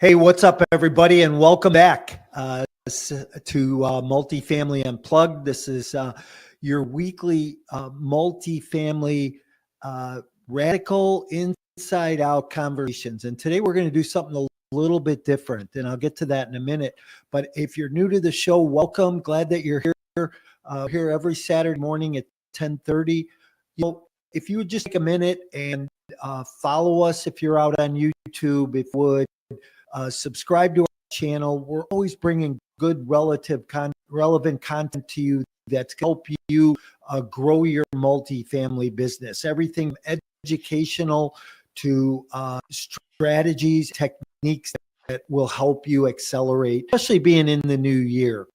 Hey, what's up, everybody, and welcome back to Multifamily Unplugged. This is your weekly multifamily radical inside-out conversations. And today we're going to do something a little bit different, and I'll get to that in a minute. But if you're new to the show, welcome. Glad that you're here. Here every Saturday morning at 10:30. If you would just take a minute and follow us if you're out on YouTube, if you would. Subscribe to our channel. We're always bringing good relevant content to you that's going to help you grow your multifamily business. Everything educational to strategies, techniques that will help you accelerate, especially being in the new year.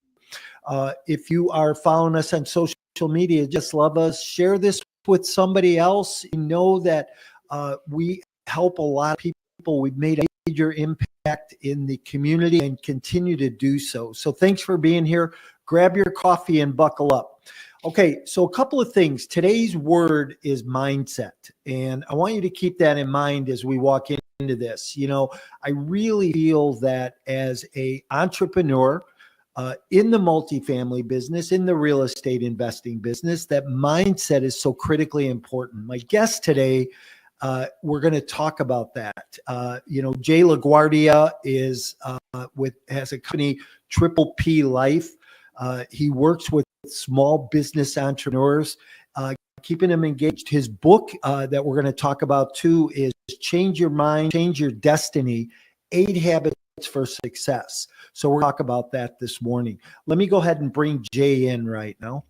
If you are following us on social media, just love us. Share this with somebody else. You know that we help a lot of people. We've made a major impact in the community and continue to do so. So thanks for being here. Grab your coffee and buckle up. Okay, so a couple of things. Today's word is mindset, and I want you to keep that in mind as we walk into this. I really feel that as an entrepreneur in the multifamily business, in the real estate investing business, that mindset is so critically important. My guest today, we're going to talk about that. Jay LaGuardia has a company, Triple P Life. He works with small business entrepreneurs, keeping them engaged. His book that we're going to talk about too is Change Your Mind, Change Your Destiny, 8 Habits for Success. So we'll talk about that this morning. Let me go ahead and bring Jay in right now.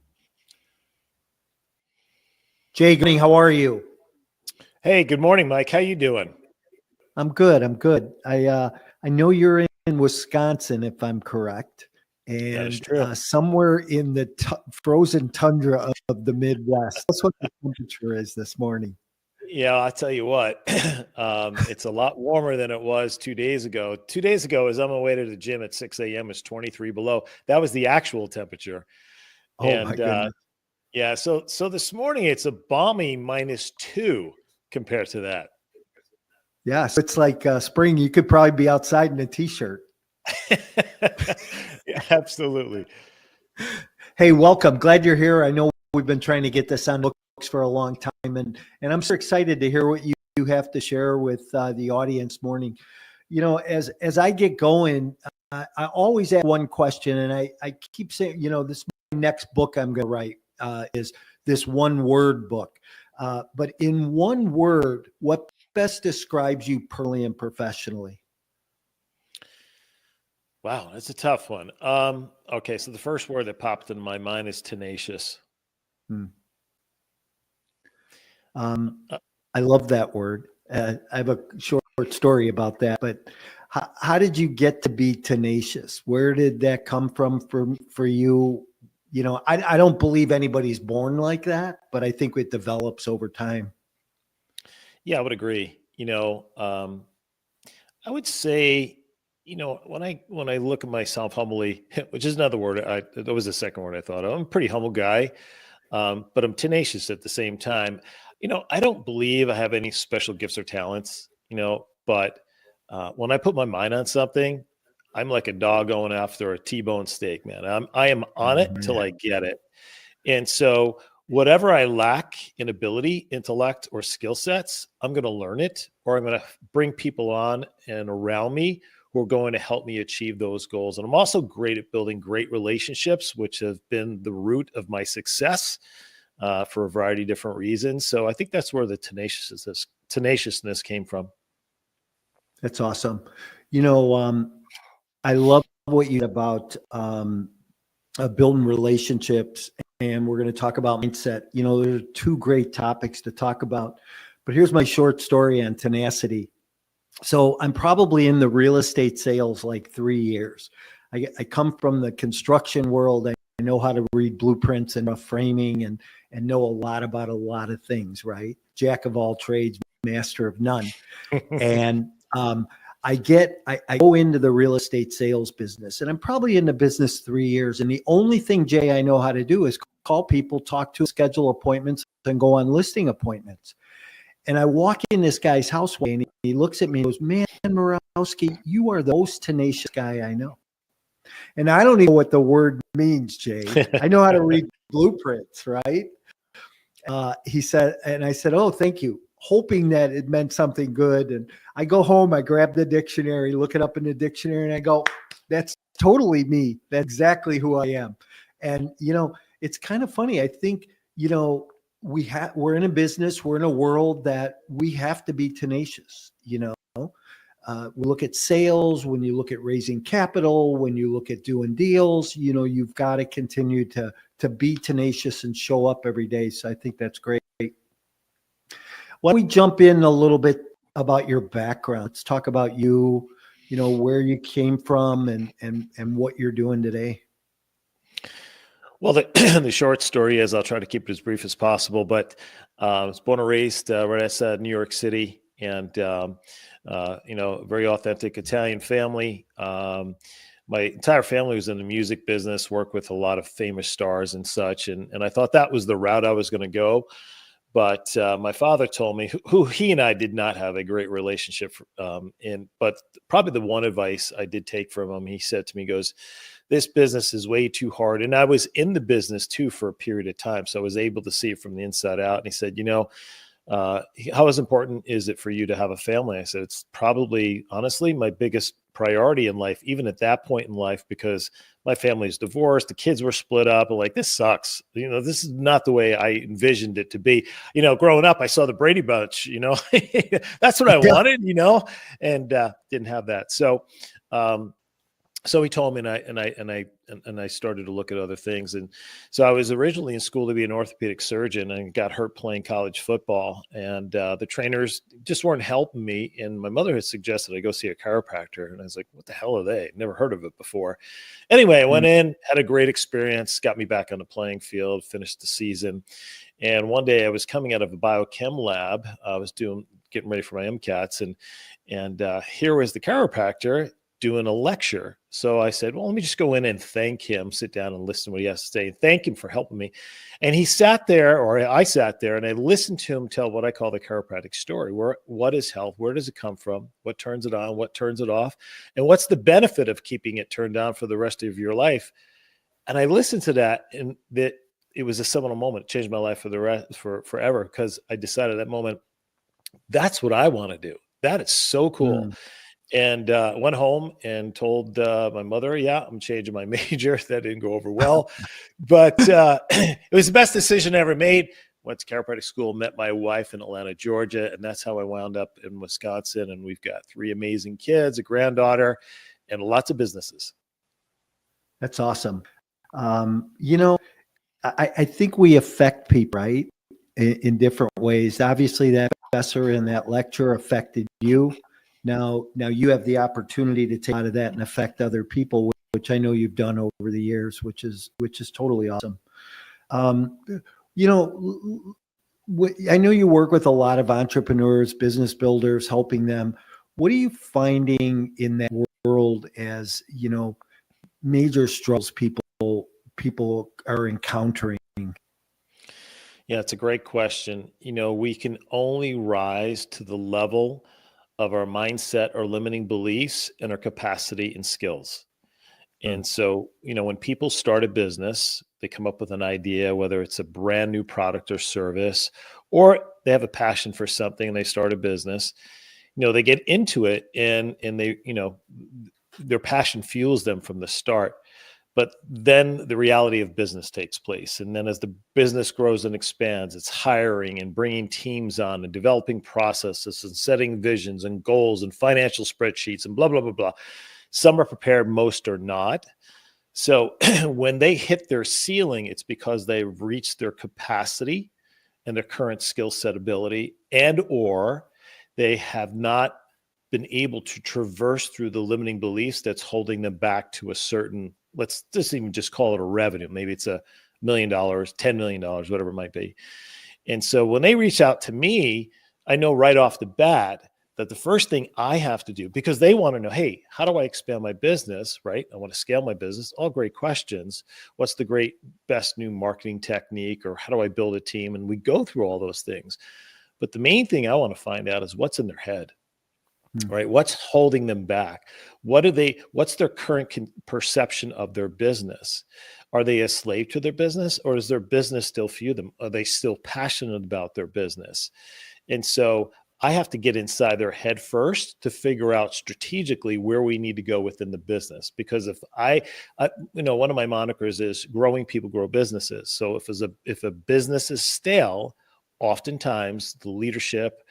Jay, good morning. How are you? Hey, good morning, Mike. How you doing? I'm good. I know you're in Wisconsin, if I'm correct, and somewhere in the frozen tundra of the Midwest. That's what the temperature is this morning. Yeah, I'll tell you what. It's a lot warmer than it was 2 days ago. 2 days ago, as I'm on my way to the gym at 6 a.m., it's 23 below. That was the actual temperature. My goodness. Yeah. So this morning it's a balmy -2. Compared to that. Yeah, so it's like spring. You could probably be outside in a t-shirt. Yeah, absolutely. Hey, welcome. Glad you're here. I know we've been trying to get this on books for a long time, and I'm so excited to hear what you have to share with the audience morning. As I get going, I always ask one question, and I keep saying, this next book I'm going to write is this one word book. But in one word, what best describes you personally and professionally? Wow, that's a tough one. Okay, so the first word that popped into my mind is tenacious. I love that word. I have a short story about that, but how did you get to be tenacious? Where did that come from for you? I don't believe anybody's born like that, but I think it develops over time. Yeah, I would agree. I would say, when I look at myself humbly, which is another word, that was the second word I thought of. I'm a pretty humble guy, but I'm tenacious at the same time. I don't believe I have any special gifts or talents, but when I put my mind on something, I'm like a dog going after a T-bone steak, man. I am on it till I get it. And so whatever I lack in ability, intellect, or skill sets, I'm going to learn it, or I'm going to bring people on and around me who are going to help me achieve those goals. And I'm also great at building great relationships, which have been the root of my success for a variety of different reasons. So I think that's where the tenaciousness came from. That's awesome. I love what you said about building relationships, and we're going to talk about mindset. There are 2 great topics to talk about, but here's my short story on tenacity. So I'm probably in the real estate sales like 3 years. I come from the construction world. I know how to read blueprints and rough framing and know a lot about a lot of things, right? Jack of all trades, master of none. And I go into the real estate sales business, and I'm probably in the business 3 years. And the only thing, Jay, I know how to do is call people, talk to, schedule appointments, and go on listing appointments. And I walk in this guy's house and he looks at me and goes, man, Morawski, you are the most tenacious guy I know. And I don't even know what the word means, Jay. I know how to read blueprints, right? He said, and I said, oh, thank you, hoping that it meant something good. And I go home, I grab the dictionary, look it up in the dictionary, and I go, that's totally me. That's exactly who I am. And, it's kind of funny. I think, we're in a business, we're in a world that we have to be tenacious, we look at sales, when you look at raising capital, when you look at doing deals, you've got to continue to be tenacious and show up every day. So I think that's great. Why don't we jump in a little bit about your background? Let's talk about you, where you came from and what you're doing today. Well, the short story is, I'll try to keep it as brief as possible, but I was born and raised right outside New York City, and very authentic Italian family. My entire family was in the music business, worked with a lot of famous stars and such. And I thought that was the route I was going to go. But my father told me, who he and I did not have a great relationship. But probably the one advice I did take from him, he said to me, he goes, this business is way too hard. And I was in the business too for a period of time, so I was able to see it from the inside out. And he said, how important is it for you to have a family? I said, it's probably, honestly, my biggest priority in life, even at that point in life, because my family is divorced, the kids were split up. I'm like, this sucks. This is not the way I envisioned it to be. Growing up, I saw the Brady Bunch, that's what I wanted, and didn't have that. So he told me, and I started to look at other things. And so I was originally in school to be an orthopedic surgeon, and got hurt playing college football. And the trainers just weren't helping me. And my mother had suggested I go see a chiropractor. And I was like, what the hell are they? Never heard of it before. Anyway, I went in, had a great experience, got me back on the playing field, finished the season. And one day I was coming out of a biochem lab. I was getting ready for my MCATs. And here was the chiropractor doing a lecture. So I said, well, let me just go in and thank him, sit down and listen to what he has to say, and thank him for helping me. And he sat there, or I sat there, and I listened to him tell what I call the chiropractic story. What is health? Where does it come from? What turns it on? What turns it off? And what's the benefit of keeping it turned on for the rest of your life? And I listened to that, and that it was a seminal moment. It changed my life for forever, because I decided at that moment, that's what I want to do. That is so cool. And went home and told my mother, yeah, I'm changing my major. That didn't go over well, but it was the best decision I ever made. Went to chiropractic school, met my wife in Atlanta, Georgia, and that's how I wound up in Wisconsin. And we've got 3 amazing kids, a granddaughter, and lots of businesses. That's awesome. I think we affect people, right, in different ways. Obviously, that professor in that lecture affected you. Now you have the opportunity to take out of that and affect other people, which I know you've done over the years, which is totally awesome. I know you work with a lot of entrepreneurs, business builders, helping them. What are you finding in that world as, major struggles people are encountering? Yeah, it's a great question. We can only rise to the level of our mindset, our limiting beliefs, and our capacity and skills. And so, when people start a business, they come up with an idea, whether it's a brand new product or service, or they have a passion for something and they start a business, they get into it, and they, their passion fuels them from the start. But then the reality of business takes place. And then as the business grows and expands, it's hiring and bringing teams on and developing processes and setting visions and goals and financial spreadsheets and blah, blah, blah, blah. Some are prepared, most are not. So when they hit their ceiling, it's because they've reached their capacity and their current skill set ability, and or they have not been able to traverse through the limiting beliefs that's holding them back to a certain, let's just even just call it a revenue. Maybe it's $1 million, $10 million, whatever it might be. And so when they reach out to me, I know right off the bat that the first thing I have to do, because they want to know, hey, how do I expand my business, right? I want to scale my business. All great questions. What's the best new marketing technique, or how do I build a team? And we go through all those things. But the main thing I want to find out is what's in their head. Hmm. right? What's holding them back? What's their current perception of their business? Are they a slave to their business, or does their business still fuel them? Are they still passionate about their business? And so I have to get inside their head first to figure out strategically where we need to go within the business. Because if one of my monikers is growing people grow businesses. So if a business is stale, oftentimes the leadership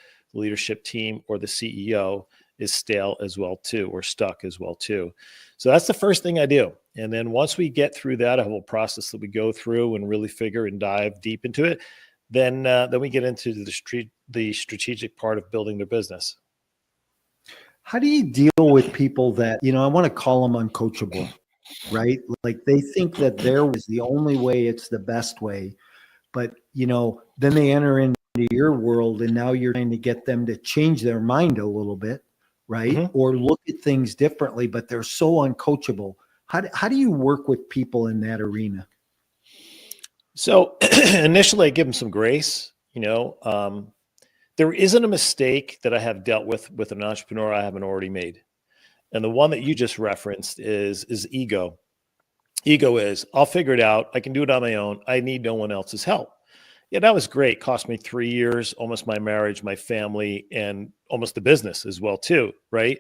team, or the CEO is stale as well too, or stuck as well too. So that's the first thing I do. And then once we get through that, a whole process that we go through and really figure and dive deep into it, then we get into the strategic part of building their business. How do you deal with people that, I want to call them uncoachable, right? Like they think that their way is the only way, it's the best way. But, then they enter into your world and now you're trying to get them to change their mind a little bit, right? Mm-hmm. Or look at things differently, but they're so uncoachable. How do you work with people in that arena? So initially I give them some grace, there isn't a mistake that I have dealt with an entrepreneur I haven't already made. And the one that you just referenced is ego. Ego is, I'll figure it out. I can do it on my own. I need no one else's help. Yeah, that was great. Cost me 3 years, almost my marriage, my family, and almost the business as well too, right?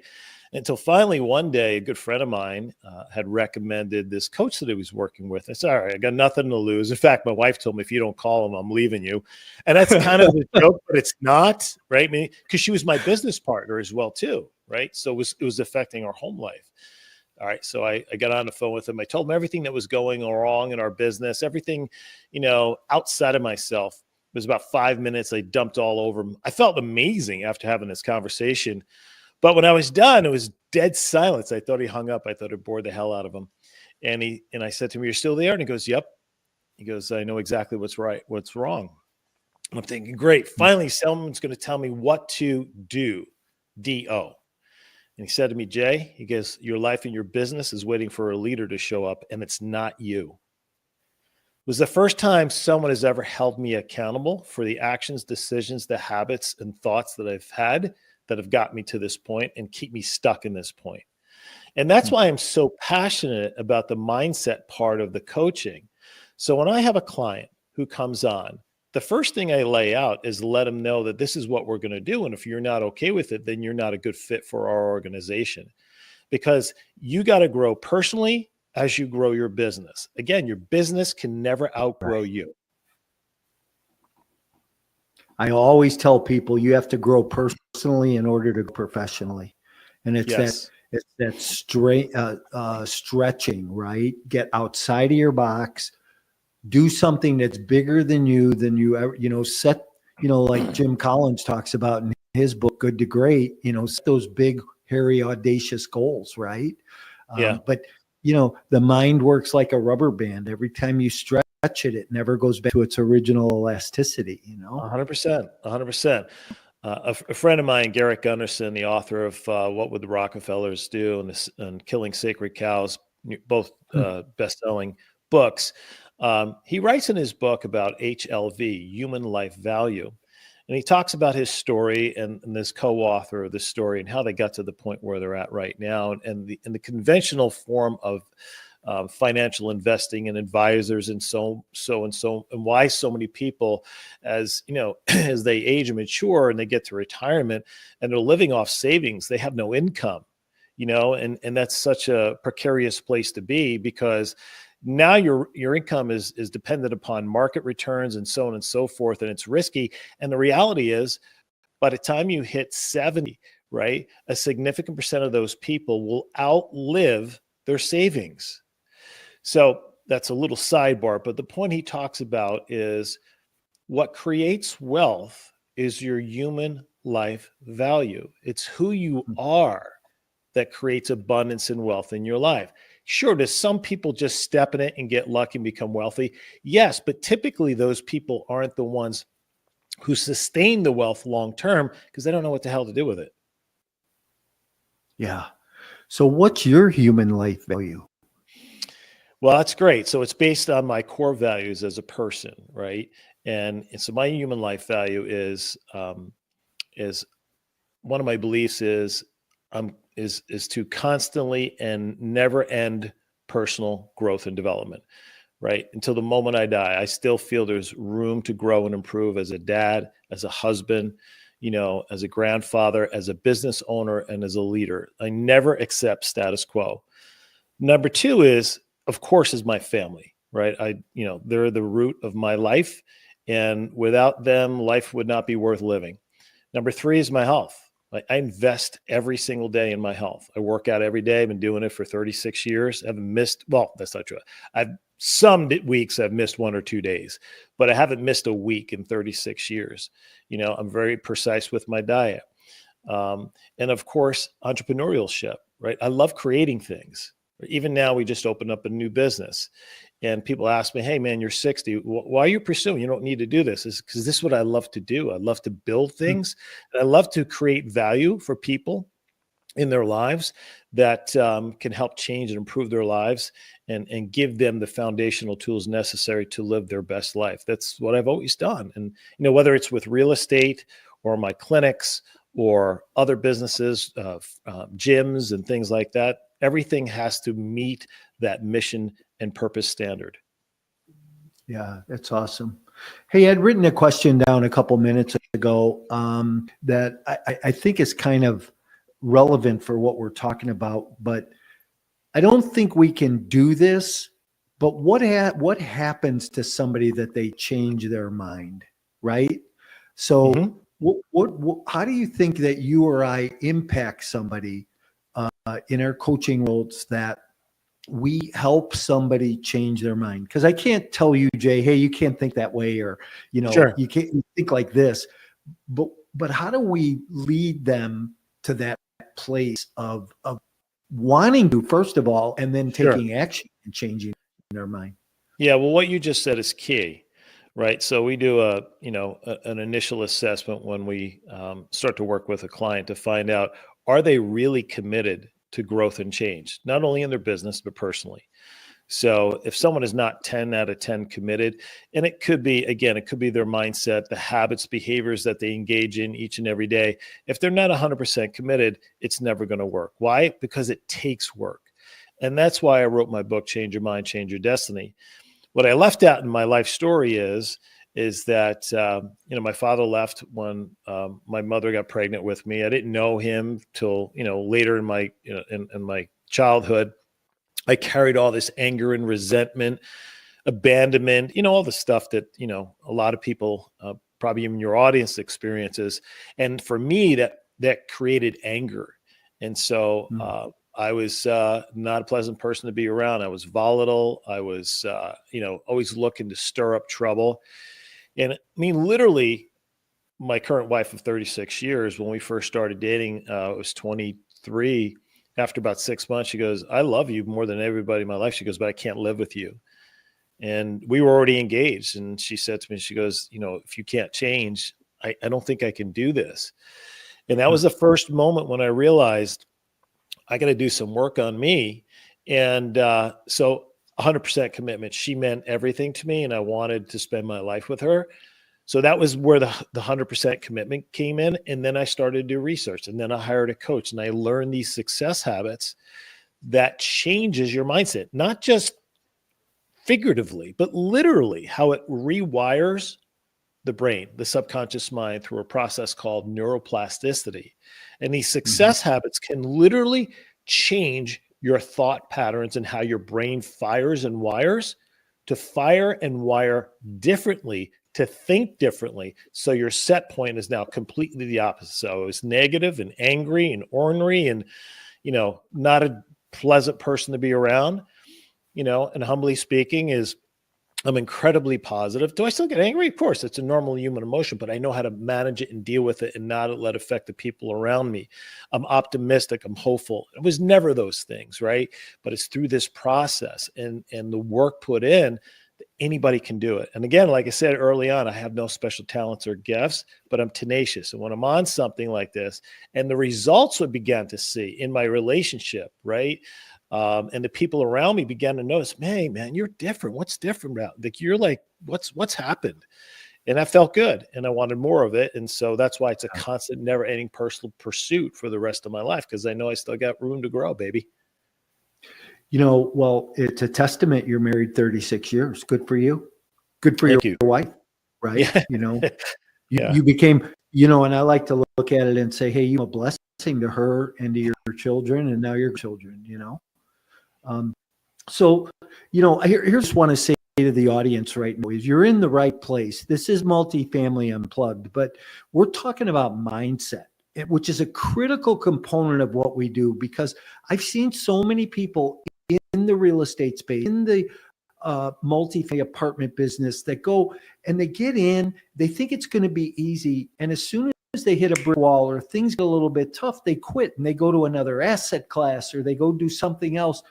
Until finally one day, a good friend of mine had recommended this coach that he was working with. I said, all right, I got nothing to lose. In fact, my wife told me, if you don't call him, I'm leaving you. And that's kind of the joke, but it's not, right? Because she was my business partner as well too, right? So it was affecting our home life. All right. So I got on the phone with him. I told him everything that was going wrong in our business, everything, outside of myself. It was about 5 minutes. I dumped all over him. I felt amazing after having this conversation. But when I was done, it was dead silence. I thought he hung up. I thought it bored the hell out of him. And I said to him, "You're still there?" And he goes, "Yep." He goes, "I know exactly what's wrong." And I'm thinking, great. Finally, someone's going to tell me what to do. D-O. And he said to me, "Jay," he goes, "your life and your business is waiting for a leader to show up, and it's not you." It was the first time someone has ever held me accountable for the actions, decisions, the habits, and thoughts that I've had that have got me to this point and keep me stuck in this point. And that's why I'm so passionate about the mindset part of the coaching. So when I have a client who comes on, the first thing I lay out is let them know that this is what we're going to do. And if you're not okay with it, then you're not a good fit for our organization, because you got to grow personally as you grow your business. Again, your business can never outgrow you. I always tell people you have to grow personally in order to grow professionally. And it's Yes. that stretching, right? Get outside of your box, do something that's bigger than you ever, set, like Jim Collins talks about in his book, Good to Great, set those big, hairy, audacious goals, right? Yeah. But, the mind works like a rubber band. Every time you stretch it, it never goes back to its original elasticity, 100%. 100%. A friend of mine, Garrett Gunderson, the author of What Would the Rockefellers Do and Killing Sacred Cows, both best-selling books. He writes in his book about HLV, human life value. And he talks about his story and this co-author of the story and how they got to the point where they're at right now, and the conventional form of financial investing and advisors and and why so many people, as as they age and mature and they get to retirement and they're living off savings, they have no income, and that's such a precarious place to be, because now your income is dependent upon market returns and so on and so forth, and it's risky. And the reality is, by the time you hit 70, right, a significant percent of those people will outlive their savings. So that's a little sidebar, but the point he talks about is what creates wealth is your human life value. It's who you are that creates abundance and wealth in your life. Sure, does some people just step in it and get lucky and become wealthy? Yes, but typically those people aren't the ones who sustain the wealth long-term, because they don't know what the hell to do with it. Yeah. So what's your human life value? Well, that's great. So it's based on my core values as a person, right? And so my human life value is one of my beliefs is is to constantly and never end personal growth and development, right? Until the moment I die, I still feel there's room to grow and improve as a dad, as a husband, as a grandfather, as a business owner, and as a leader. I never accept status quo. Number two is, of course, is my family, right? They're the root of my life, and without them, life would not be worth living. Number three is my health. I invest every single day in my health. I work out every day. I've been doing it for 36 years. I haven't missed, well, that's not true. Some weeks I've missed 1 or 2 days, but I haven't missed a week in 36 years. I'm very precise with my diet. And of course, entrepreneurship, right? I love creating things. Even now, we just opened up a new business, and people ask me, "Hey, man, you're 60. Why are you pursuing? You don't need to do this." It's because this is what I love to do. I love to build things. And I love to create value for people in their lives that can help change and improve their lives and give them the foundational tools necessary to live their best life. That's what I've always done. And, whether it's with real estate or my clinics or other businesses, gyms and things like that, everything has to meet that mission and purpose standard. Yeah, that's awesome. Hey, I'd written a question down a couple minutes ago that I think is kind of relevant for what we're talking about, but I don't think we can do this. But what happens to somebody that they change their mind, right? So, how do you think that you or I impact somebody in our coaching roles that we help somebody change their mind? Because I can't tell you, Jay, hey, you can't think that way, or Sure. you can't think like this. But how do we lead them to that place of wanting to, first of all, and then Sure. taking action and changing their mind? Yeah, well, what you just said is key, right? So we do an initial assessment when we start to work with a client to find out, are they really committed to growth and change, not only in their business, but personally? So if someone is not 10 out of 10 committed, and it could be their mindset, the habits, behaviors that they engage in each and every day. If they're not 100% committed, it's never going to work. Why? Because it takes work. And that's why I wrote my book, Change Your Mind, Change Your Destiny. What I left out in my life story is that, my father left when my mother got pregnant with me. I didn't know him till, later in my, in my childhood. I carried all this anger and resentment, abandonment, all the stuff that, a lot of people, probably even your audience experiences. And for me, that created anger. And so I was not a pleasant person to be around. I was volatile. I was, always looking to stir up trouble. And I mean, literally, my current wife of 36 years, when we first started dating, I was 23. After about 6 months, she goes, "I love you more than everybody in my life." She goes, "But I can't live with you." And we were already engaged. And she said to me, she goes, "If you can't change, I don't think I can do this." And that was the first moment when I realized I got to do some work on me. And so 100% commitment. She meant everything to me, and I wanted to spend my life with her. So that was where the 100% commitment came in. And then I started to do research, and then I hired a coach, and I learned these success habits that changes your mindset, not just figuratively, but literally how it rewires the brain, the subconscious mind, through a process called neuroplasticity. And these success habits can literally change your thought patterns and how your brain fires and wires to fire and wire differently, to think differently. So your set point is now completely the opposite. So it's negative and angry and ornery and, not a pleasant person to be around, and humbly speaking I'm incredibly positive. Do I still get angry? Of course, it's a normal human emotion, but I know how to manage it and deal with it and not let it affect the people around me. I'm optimistic. I'm hopeful. It was never those things, right? But it's through this process and the work put in, anybody can do it. And again, like I said early on, I have no special talents or gifts, but I'm tenacious. And when I'm on something like this, and the results I began to see in my relationship, right? And the people around me began to notice, "Hey, man, you're different. What's different about? Like, you're like, what's happened?" And that felt good. And I wanted more of it. And so that's why it's a constant, never ending personal pursuit for the rest of my life. Cause I know I still got room to grow, baby. Well, it's a testament. You're married 36 years. Good for you. Good for your Thank you. wife, right? Yeah. Yeah. You became, and I like to look at it and say, hey, you're a blessing to her and to your children and now your children, So, I here's want to say to the audience right now is you're in the right place. This is Multifamily Unplugged, but we're talking about mindset, which is a critical component of what we do, because I've seen so many people in the real estate space, in the multifamily apartment business, that go and they get in, they think it's going to be easy. And as soon as they hit a brick wall or things get a little bit tough, they quit and they go to another asset class or they go do something else.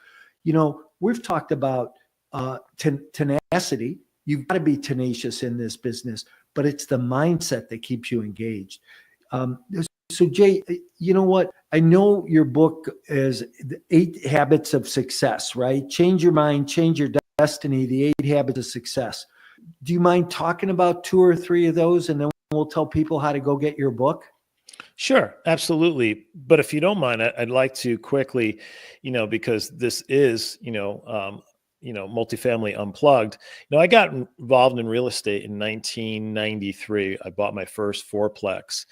We've talked about tenacity. You've got to be tenacious in this business, but it's the mindset that keeps you engaged. So Jay, you know what? I know your book is the 8 Habits of Success, right? Change your mind, change your destiny, the 8 Habits of Success. Do you mind talking about 2 or 3 of those? And then we'll tell people how to go get your book. Sure, absolutely. But if you don't mind, I'd like to quickly, because this is, Multifamily Unplugged. I got involved in real estate in 1993. I bought my first fourplex,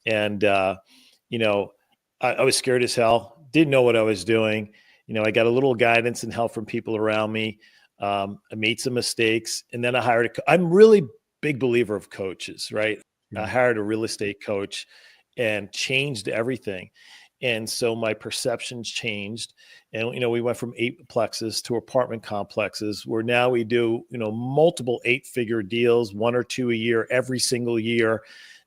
and I was scared as hell. Didn't know what I was doing. I got a little guidance and help from people around me. I made some mistakes, and then I hired I'm really big believer of coaches, right? I hired a real estate coach and changed everything. And so my perceptions changed. And, we went from 8 plexes to apartment complexes, where now we do, multiple 8-figure deals, 1 or 2 a year, every single year.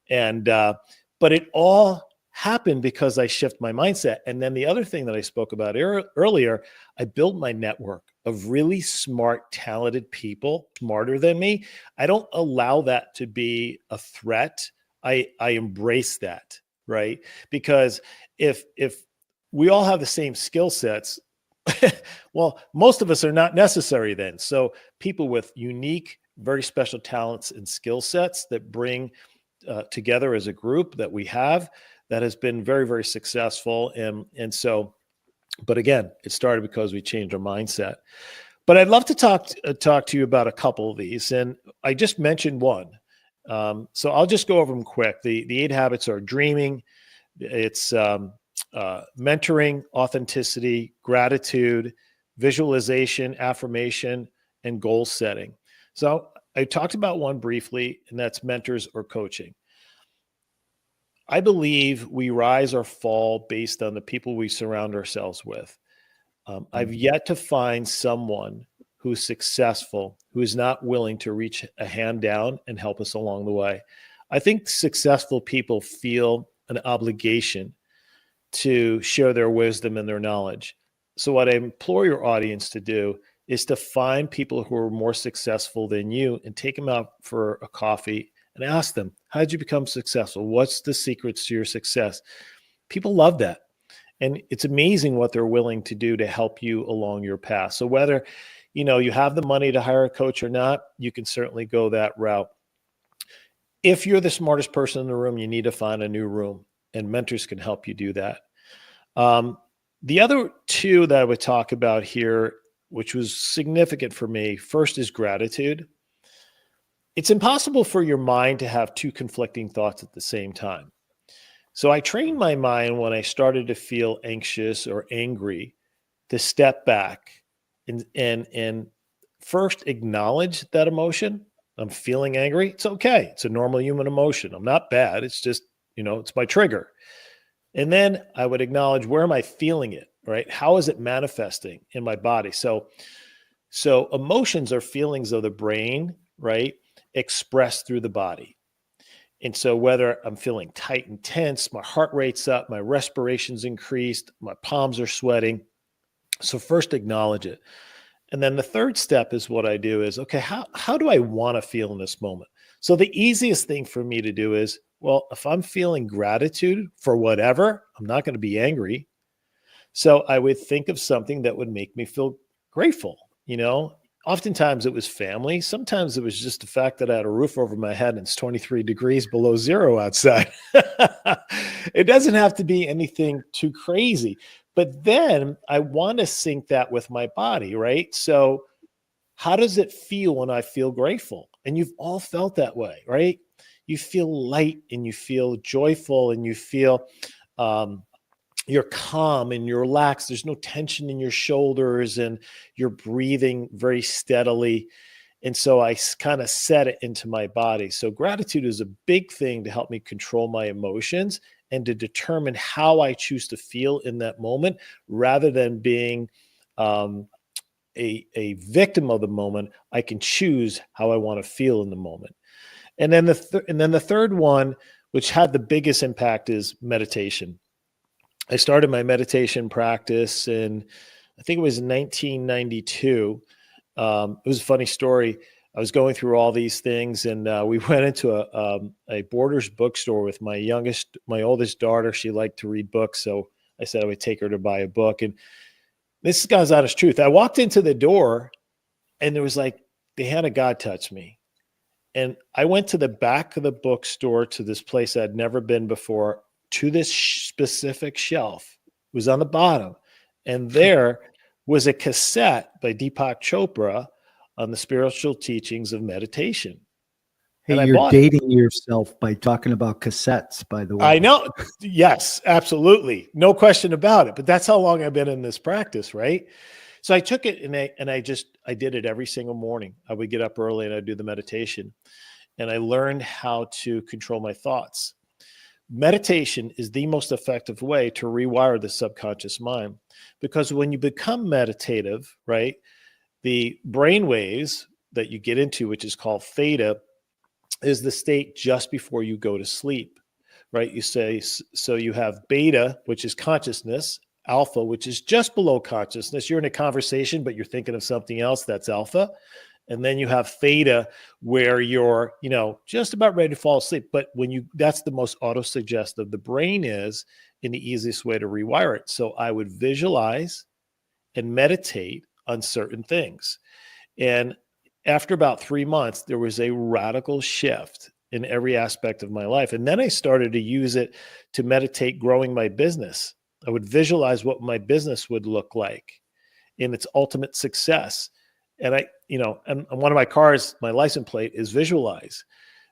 And, but it all happened because I shift my mindset. And then the other thing that I spoke about earlier, I built my network of really smart, talented people, smarter than me. I don't allow that to be a threat. I embrace that, right? Because if we all have the same skill sets, well, most of us are not necessary then. So people with unique, very special talents and skill sets that bring together as a group that we have, that has been very, very successful. And so, but again, it started because we changed our mindset. But I'd love to talk to you about a couple of these. And I just mentioned one. So I'll just go over them quick. The 8 habits are dreaming, it's mentoring, authenticity, gratitude, visualization, affirmation, and goal setting. So I talked about one briefly, and that's mentors or coaching. I believe we rise or fall based on the people we surround ourselves with. I've yet to find someone who's successful, who is not willing to reach a hand down and help us along the way. I think successful people feel an obligation to share their wisdom and their knowledge. So what I implore your audience to do is to find people who are more successful than you and take them out for a coffee and ask them, how did you become successful? What's the secrets to your success? People love that. And it's amazing what they're willing to do to help you along your path. So whether you have the money to hire a coach or not, you can certainly go that route. If you're the smartest person in the room, you need to find a new room, and mentors can help you do that. The other 2 that I would talk about here, which was significant for me, first is gratitude. It's impossible for your mind to have 2 conflicting thoughts at the same time. So I trained my mind when I started to feel anxious or angry to step back and first acknowledge that emotion. I'm feeling angry. It's okay. It's a normal human emotion. I'm not bad. It's just, it's my trigger. And then I would acknowledge, where am I feeling it, right? How is it manifesting in my body? So emotions are feelings of the brain, right? Expressed through the body. And so whether I'm feeling tight and tense, my heart rate's up, my respiration's increased, my palms are sweating. So first acknowledge it. And then the third step is what I do is, okay, how do I want to feel in this moment? So the easiest thing for me to do is, well, if I'm feeling gratitude for whatever, I'm not going to be angry. So I would think of something that would make me feel grateful. oftentimes it was family. Sometimes it was just the fact that I had a roof over my head and it's 23 degrees below zero outside. It doesn't have to be anything too crazy. But then I want to sync that with my body, right? So how does it feel when I feel grateful? And you've all felt that way, right? You feel light and you feel joyful and you feel you're calm and you're relaxed. There's no tension in your shoulders and you're breathing very steadily. And so I kind of set it into my body. So gratitude is a big thing to help me control my emotions and to determine how I choose to feel in that moment rather than being a victim of the moment. I can choose how I want to feel in the moment. And then the third one, which had the biggest impact, is meditation. I started my meditation practice in, I think it was 1992. It was a funny story. I was going through all these things, and we went into a Borders bookstore with my oldest daughter. She liked to read books, so I said I would take her to buy a book. And this guy's honest truth. I walked into the door, and there was like the hand of God touched me. And I went to the back of the bookstore to this place I'd never been before, to this specific shelf. It was on the bottom. And there was a cassette by Deepak Chopra on the spiritual teachings of meditation. Hey, And you're dating yourself by talking about cassettes, by the way. I know. Yes, absolutely. No question about it. But that's how long I've been in this practice, right? So I took it and I did it every single morning. I would get up early and I'd do the meditation. And I learned how to control my thoughts. Meditation is the most effective way to rewire the subconscious mind, because when you become meditative, right, the brain waves that you get into, which is called theta, is the state just before you go to sleep, right? You say, so you have beta, which is consciousness, alpha, which is just below consciousness. You're in a conversation, but you're thinking of something else. That's alpha. And then you have theta, where you're, just about ready to fall asleep. But that's the most auto-suggestive the brain is, and the easiest way to rewire it. So I would visualize and meditate on certain things. And after about 3 months, there was a radical shift in every aspect of my life. And then I started to use it to meditate growing my business. I would visualize what my business would look like in its ultimate success. And and one of my cars, my license plate is visualize,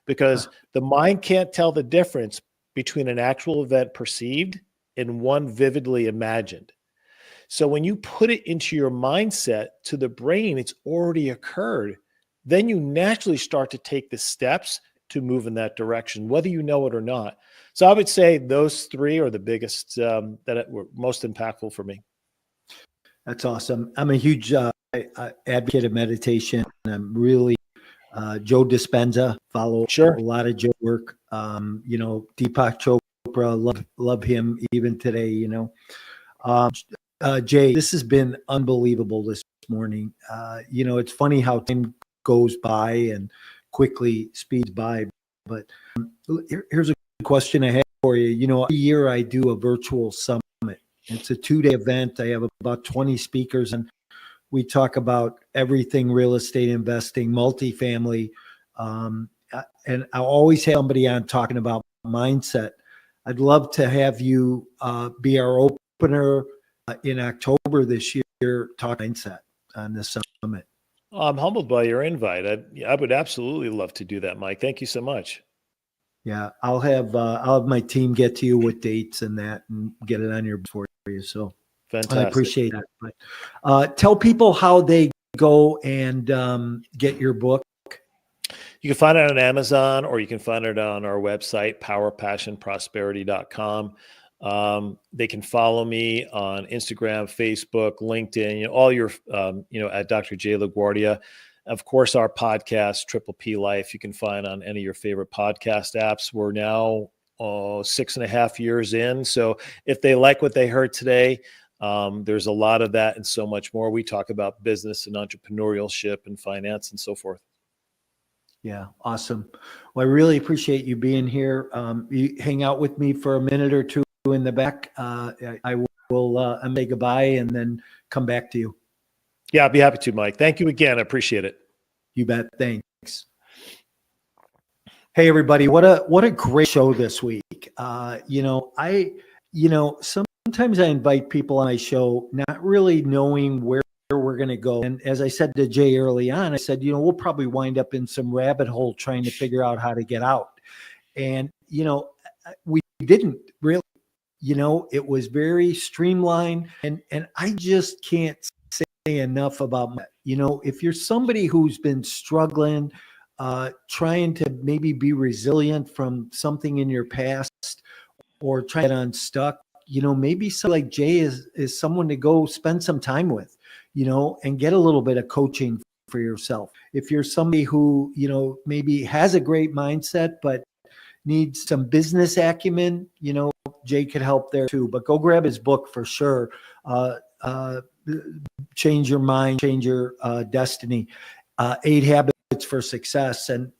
because the mind can't tell the difference between an actual event perceived and one vividly imagined. So when you put it into your mindset, to the brain, it's already occurred. Then you naturally start to take the steps to move in that direction, whether you know it or not. So I would say those three are the biggest that were most impactful for me. That's awesome. I'm a huge advocate of meditation. I'm really Joe Dispenza, follow a lot of Joe work. Deepak Chopra, love him even today. Jay, this has been unbelievable this morning. It's funny how time goes by and quickly speeds by. But here's a question I have for you. Every year I do a virtual summit. It's a 2-day event. I have about 20 speakers, and we talk about everything real estate investing, multifamily. And I'll always have somebody on talking about mindset. I'd love to have you be our opener in October this year, talk mindset on this summit. I'm humbled by your invite. I would absolutely love to do that, Mike. Thank you so much. Yeah, I'll have my team get to you with dates and that, and get it on your for you. So fantastic. I appreciate that. But tell people how they go and get your book. You can find it on Amazon, or you can find it on our website, powerpassionprosperity.com. They can follow me on Instagram, Facebook, LinkedIn, all your, at Dr. J. LaGuardia. Of course, our podcast, Triple P Life, you can find on any of your favorite podcast apps. We're now 6.5 years in. So if they like what they heard today, there's a lot of that and so much more. We talk about business and entrepreneurship and finance and so forth. Yeah, awesome. Well, I really appreciate you being here. You hang out with me for a minute or two in the back. I will say goodbye and then come back to you. Yeah, I'd be happy to, Mike. Thank you again. I appreciate it. You bet. Thanks. Hey everybody, what a great show this week. Sometimes I invite people on my show not really knowing where we're going to go. And as I said to Jay early on, I said, we'll probably wind up in some rabbit hole trying to figure out how to get out. And, we didn't really, it was very streamlined, and I just can't say enough about, if you're somebody who's been struggling, trying to maybe be resilient from something in your past, or try to get unstuck, maybe somebody like Jay is someone to go spend some time with, and get a little bit of coaching for yourself. If you're somebody who, maybe has a great mindset, but needs some business acumen, Jay could help there too. But go grab his book for sure. Change Your Mind, Change Your Destiny. 8 Habits for Success. And,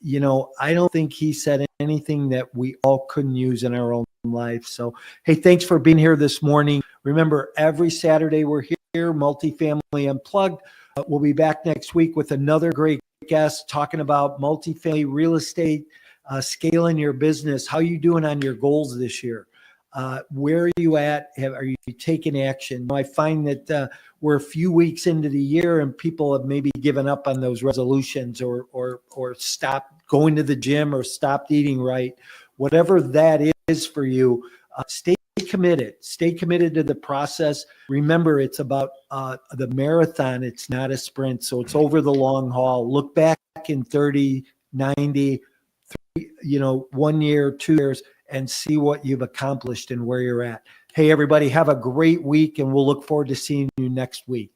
I don't think he said anything that we all couldn't use in our own life. So, hey, thanks for being here this morning. Remember, every Saturday we're here, Multifamily Unplugged. We'll be back next week with another great guest talking about multifamily real estate, scaling your business. How you doing on your goals this year? Where are you at? Are you taking action? I find that we're a few weeks into the year and people have maybe given up on those resolutions, or stopped going to the gym, or stopped eating right. Whatever that is for you, stay committed. Stay committed to the process. Remember, it's about the marathon. It's not a sprint. So it's over the long haul. Look back in 30, 90, 1 year, 2 years, and see what you've accomplished and where you're at. Hey, everybody, have a great week, and we'll look forward to seeing you next week.